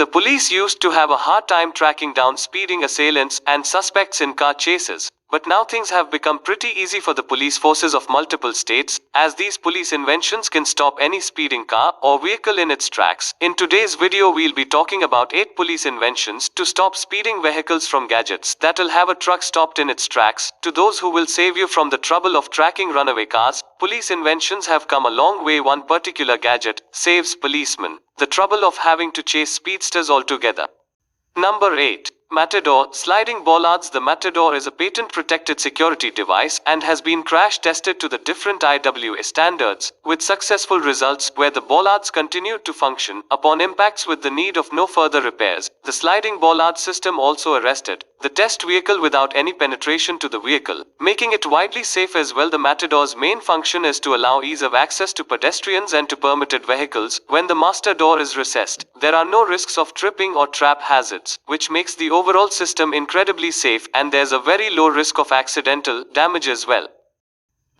The police used to have a hard time tracking down speeding assailants and suspects in car chases. But now things have become pretty easy for the police forces of multiple states, as these police inventions can stop any speeding car or vehicle in its tracks. In today's video we'll be talking about 8 police inventions to stop speeding vehicles, from gadgets that'll have a truck stopped in its tracks, to those who will save you from the trouble of tracking runaway cars. Police inventions have come a long way. One particular gadget saves policemen the trouble of having to chase speedsters altogether. Number 8. Matador sliding bollards. The Matador is a patent-protected security device and has been crash-tested to the different IWA standards, with successful results where the bollards continued to function upon impacts with the need of no further repairs. The sliding bollard system also arrested the test vehicle without any penetration to the vehicle, making it widely safe as well. The Matador's main function is to allow ease of access to pedestrians and to permitted vehicles. When the master door is recessed, there are no risks of tripping or trap hazards, which makes the overall system incredibly safe, and there's a very low risk of accidental damage as well.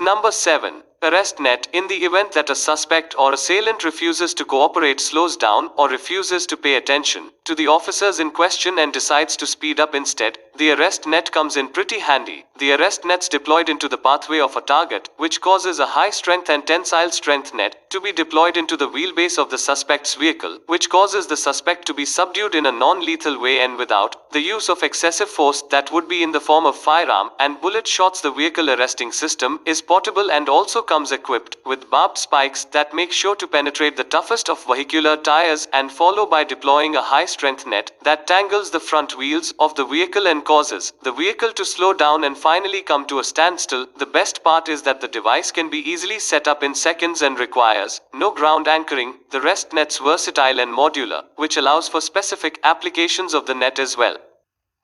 Number 7. XNET. In the event that a suspect or assailant refuses to cooperate, slows down, or refuses to pay attention to the officers in question and decides to speed up instead, the arrest net comes in pretty handy. The arrest net's deployed into the pathway of a target, which causes a high strength and tensile strength net to be deployed into the wheelbase of the suspect's vehicle, which causes the suspect to be subdued in a non-lethal way and without the use of excessive force that would be in the form of firearm and bullet shots. The vehicle arresting system is portable and also comes equipped with barbed spikes that make sure to penetrate the toughest of vehicular tires, and follow by deploying a high-strength net that tangles the front wheels of the vehicle and causes the vehicle to slow down and finally come to a standstill. The best part is that the device can be easily set up in seconds and requires no ground anchoring. The arrest net's versatile and modular, which allows for specific applications of the net as well.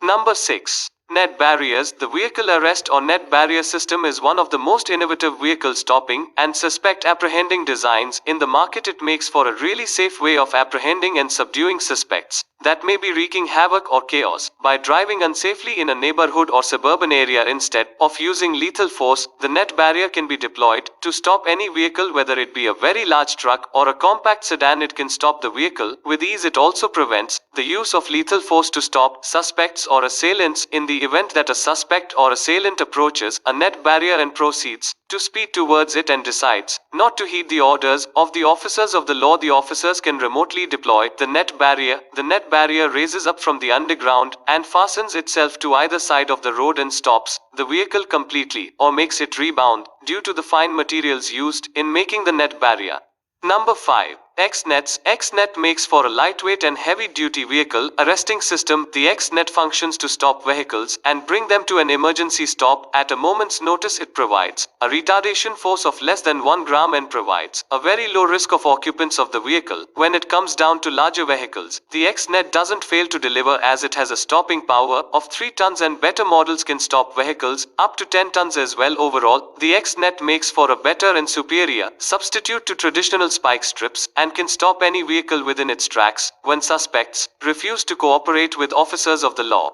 Number 6. Net barriers. The vehicle arrest or net barrier system is one of the most innovative vehicle stopping and suspect apprehending designs in the market. It makes for a really safe way of apprehending and subduing suspects that may be wreaking havoc or chaos by driving unsafely in a neighborhood or suburban area. Instead of using lethal force, the net barrier can be deployed to stop any vehicle, whether it be a very large truck or a compact sedan. It can stop the vehicle with ease. It also prevents the use of lethal force to stop suspects or assailants. In the event that a suspect or assailant approaches a net barrier and proceeds to speed towards it and decides not to heed the orders of the officers of the law, the officers can remotely deploy the net barrier. The net barrier raises up from the underground and fastens itself to either side of the road and stops the vehicle completely or makes it rebound due to the fine materials used in making the net barrier. Number 5. XNETs. XNET makes for a lightweight and heavy-duty vehicle arresting system. The XNET functions to stop vehicles and bring them to an emergency stop at a moment's notice. It provides a retardation force of less than 1 gram and provides a very low risk of occupants of the vehicle. When it comes down to larger vehicles, the XNET doesn't fail to deliver, as it has a stopping power of 3 tons and better models can stop vehicles up to 10 tons as well. Overall, the XNET makes for a better and superior substitute to traditional spike strips and can stop any vehicle within its tracks when suspects refuse to cooperate with officers of the law.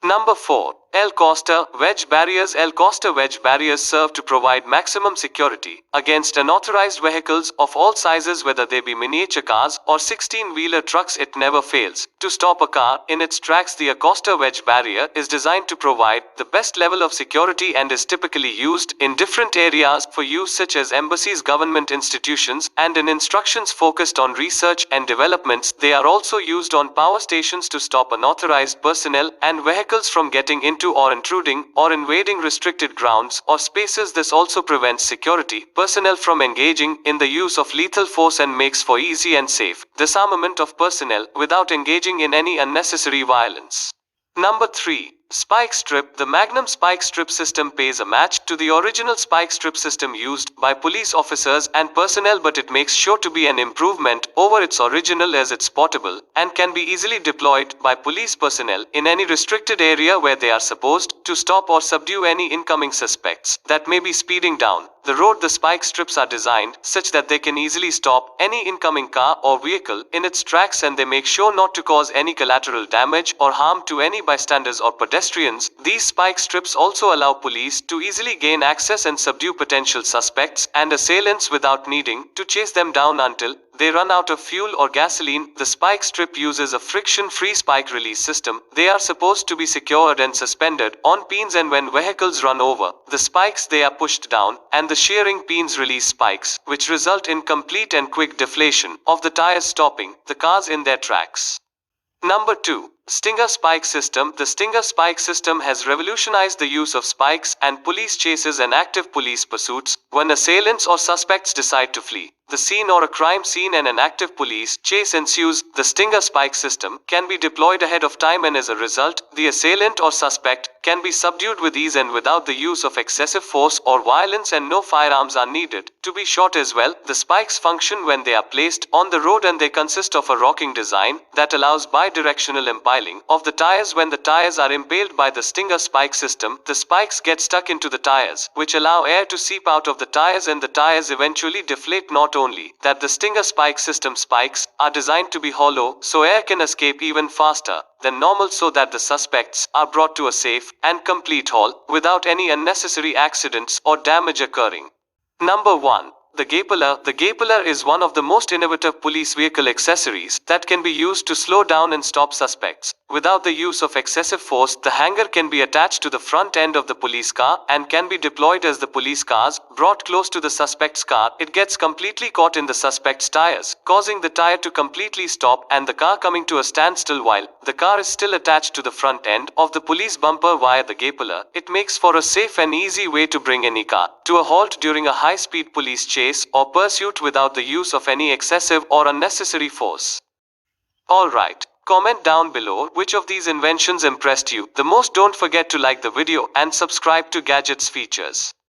Number 4. Elcosta Wedge barriers. Elcosta wedge barriers serve to provide maximum security against unauthorized vehicles of all sizes, whether they be miniature cars or 16-wheeler trucks. It never fails to stop a car in its tracks. The Elcosta wedge barrier is designed to provide the best level of security and is typically used in different areas for use, such as embassies, government institutions, and in instructions focused on research and developments. They are also used on power stations to stop unauthorized personnel and vehicles from getting into or intruding or invading restricted grounds or spaces. This also prevents security personnel from engaging in the use of lethal force and makes for easy and safe disarmament of personnel without engaging in any unnecessary violence. Number 3. Spike strip. The Magnum spike strip system pays homage to the original spike strip system used by police officers and personnel, but it makes sure to be an improvement over its original, as it's portable and can be easily deployed by police personnel in any restricted area where they are supposed to stop or subdue any incoming suspects that may be speeding down the road. The spike strips are designed such that they can easily stop any incoming car or vehicle in its tracks, and they make sure not to cause any collateral damage or harm to any bystanders or pedestrians pedestrians, these spike strips also allow police to easily gain access and subdue potential suspects and assailants without needing to chase them down until they run out of fuel or gasoline. The spike strip uses a friction-free spike release system. They are supposed to be secured and suspended on pins, and when vehicles run over the spikes, they are pushed down, and the shearing pins release spikes, which result in complete and quick deflation of the tires, stopping the cars in their tracks. Number 2. Stinger Spike System. The Stinger Spike System has revolutionized the use of spikes and police chases and active police pursuits. When assailants or suspects decide to flee the scene or a crime scene and an active police chase ensues, the Stinger Spike System can be deployed ahead of time, and as a result, the assailant or suspect can be subdued with ease and without the use of excessive force or violence, and no firearms are needed to be shot as well. The spikes function when they are placed on the road, and they consist of a rocking design that allows bi-directional impaling of the tires. When the tires are impaled by the Stinger Spike System, the spikes get stuck into the tires, which allow air to seep out of the tires, and the tires eventually deflate. Not only that, the Stinger Spike System spikes are designed to be hollow so air can escape even faster than normal, so that the suspects are brought to a safe and complete halt without any unnecessary accidents or damage occurring. Number 1. The Gabriela. The Gabriela is one of the most innovative police vehicle accessories that can be used to slow down and stop suspects. Without the use of excessive force, the hanger can be attached to the front end of the police car and can be deployed as the police cars brought close to the suspect's car. It gets completely caught in the suspect's tires, causing the tire to completely stop and the car coming to a standstill while the car is still attached to the front end of the police bumper via the Gabriela. It makes for a safe and easy way to bring any car to a halt during a high-speed police chase or pursuit without the use of any excessive or unnecessary force. Alright, comment down below which of these inventions impressed you the most. Don't forget to like the video and subscribe to Gadget's features.